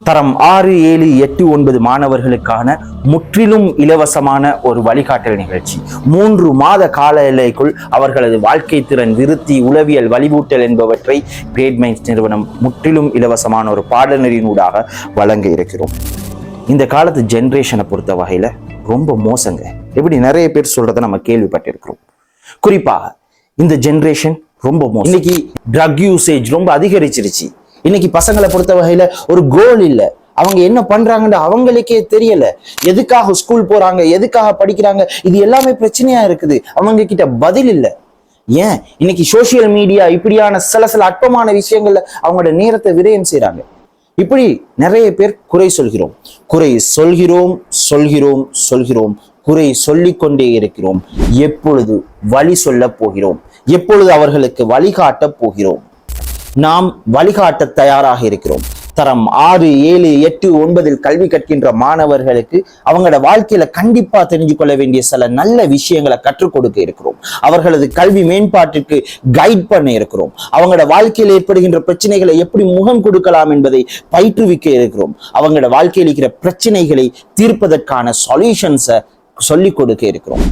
தரம் 6, 7, 8, 9 மாணவர்களுக்கான முற்றிலும் இலவசமான ஒரு வழிகாட்டல் நிகழ்ச்சி. 3 மாத கால எல்லைக்குள் அவர்களது வாழ்க்கை திறன் விருத்தி, உளவியல், வழிவூட்டல் என்பவற்றை கிரேட் மைண்ட்ஸ் நிறுவனம் முற்றிலும் இலவசமான ஒரு பாடநெறியினூடாக வழங்க இருக்கிறோம். இந்த காலத்து ஜென்ரேஷனை பொறுத்த வகையில ரொம்ப மோசங்க. எப்படி நிறைய பேர் சொல்றதை நம்ம கேள்விப்பட்டிருக்கிறோம். குறிப்பாக இந்த ஜென்ரேஷன் ரொம்ப மோசம். இன்னைக்கு ட்ரக் யூசேஜ் ரொம்ப அதிகரிச்சிருச்சு. இன்னைக்கு பசங்களை பொறுத்த வகையில ஒரு கோல் இல்லை. அவங்க என்ன பண்றாங்கன்னு அவங்களுக்கே தெரியல. எதுக்காக ஸ்கூல் போறாங்க, எதுக்காக படிக்கிறாங்க, இது எல்லாமே பிரச்சனையா இருக்குது. அவங்க கிட்ட பதில் இல்லை. ஏன் இன்னைக்கு சோசியல் மீடியா இப்படியான சில அற்பமான விஷயங்கள்ல அவங்களோட நேரத்தை விரயம் செய்யறாங்க. இப்படி நிறைய பேர் குறை சொல்கிறோம், குறை சொல்லிக் கொண்டே இருக்கிறோம். எப்பொழுது வழி சொல்ல போகிறோம்? எப்பொழுது அவர்களுக்கு வழிகாட்ட போகிறோம்? நாம் வழிகாட்ட தயாராக இருக்கிறோம். தரம் 6, 7, 8, 9 கல்வி கற்கின்ற மாணவர்களுக்கு அவங்களோட வாழ்க்கையில கண்டிப்பா தெரிஞ்சு கொள்ள வேண்டிய சில நல்ல விஷயங்களை கற்றுக் கொடுக்க இருக்கிறோம். அவர்களது கல்வி மேம்பாட்டிற்கு கைட் பண்ண இருக்கிறோம். அவங்களோட வாழ்க்கையில் ஏற்படுகின்ற பிரச்சனைகளை எப்படி முகம் கொடுக்கலாம் என்பதை பயிற்றுவிக்க இருக்கிறோம். அவங்களோட வாழ்க்கையில் இருக்கிற பிரச்சனைகளை தீர்ப்பதற்கான சொல்யூஷன்ஸை சொல்லிக் கொடுக்க இருக்கிறோம்.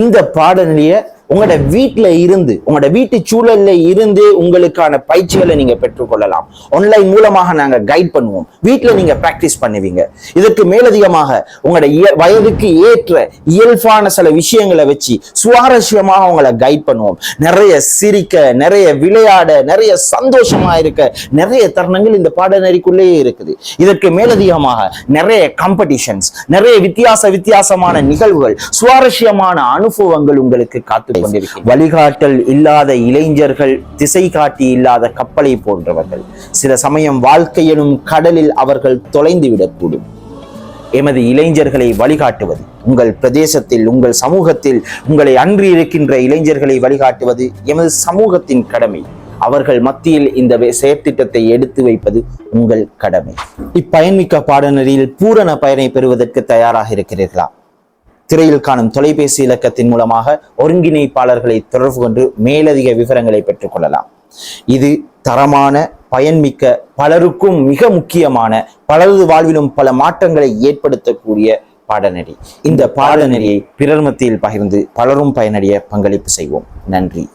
இந்த பாடநிலையை உங்களோட வீட்டுல இருந்து, உங்களோட வீட்டு சூழல்ல இருந்து உங்களுக்கான பயிற்சிகளை நீங்க பெற்றுக்கொள்ளலாம். ஆன்லைன் மூலமாக நாங்க கைட் பண்ணுவோம். வீட்டுல நீங்க பிராக்டிஸ் பண்ணுவீங்க. இதற்கு மேலதிகமாக உங்களோட வயதுக்கு ஏற்ற இயல்பான சில விஷயங்களை வச்சு சுவாரஸ்யமாக உங்களை கைட் பண்ணுவோம். நிறைய சிரிக்க, நிறைய விளையாட, நிறைய சந்தோஷமா இருக்க நிறைய தருணங்கள் இந்த பாடநெறிக்குள்ளேயே இருக்குது. இதற்கு மேலதிகமாக நிறைய காம்படிஷன்ஸ், நிறைய வித்தியாசமான நிகழ்வுகள், சுவாரஸ்யமான அனுபவங்கள் உங்களுக்கு காத்து வழிகாட்டல் இல்லாத இளைஞர்கள் திசை காட்டி இல்லாத கப்பலை போன்றவர்கள். சில சமயம் வாழ்க்கையிலும் கடலில் அவர்கள் தொலைந்து விடக்கூடும். எமது இளைஞர்களை வழிகாட்டுவது, உங்கள் பிரதேசத்தில், உங்கள் சமூகத்தில் உங்களை அன்றி இருக்கின்ற இளைஞர்களை வழிகாட்டுவது எமது சமூகத்தின் கடமை. அவர்கள் மத்தியில் இந்த செயற்திட்டத்தை எடுத்து வைப்பது உங்கள் கடமை. இப்பயன்மிக்க பாடநெறியில் பூரண பயனை பெறுவதற்கு தயாராக இருக்கிறீர்களா? திரையில் காணும் தொலைபேசி இலக்கத்தின் மூலமாக ஒருங்கிணைப்பாளர்களை தொடர்பு கொண்டு மேலதிக விவரங்களை பெற்றுக் கொள்ளலாம். இது தரமான, பயன்மிக்க, பலருக்கும் மிக முக்கியமான, பலரது வாழ்விலும் பல மாற்றங்களை ஏற்படுத்தக்கூடிய பாடநெறி. இந்த பாடநெறியை பிறர் மத்தியில் பகிர்ந்து பலரும் பயனடைய பங்களிப்பு செய்வோம். நன்றி.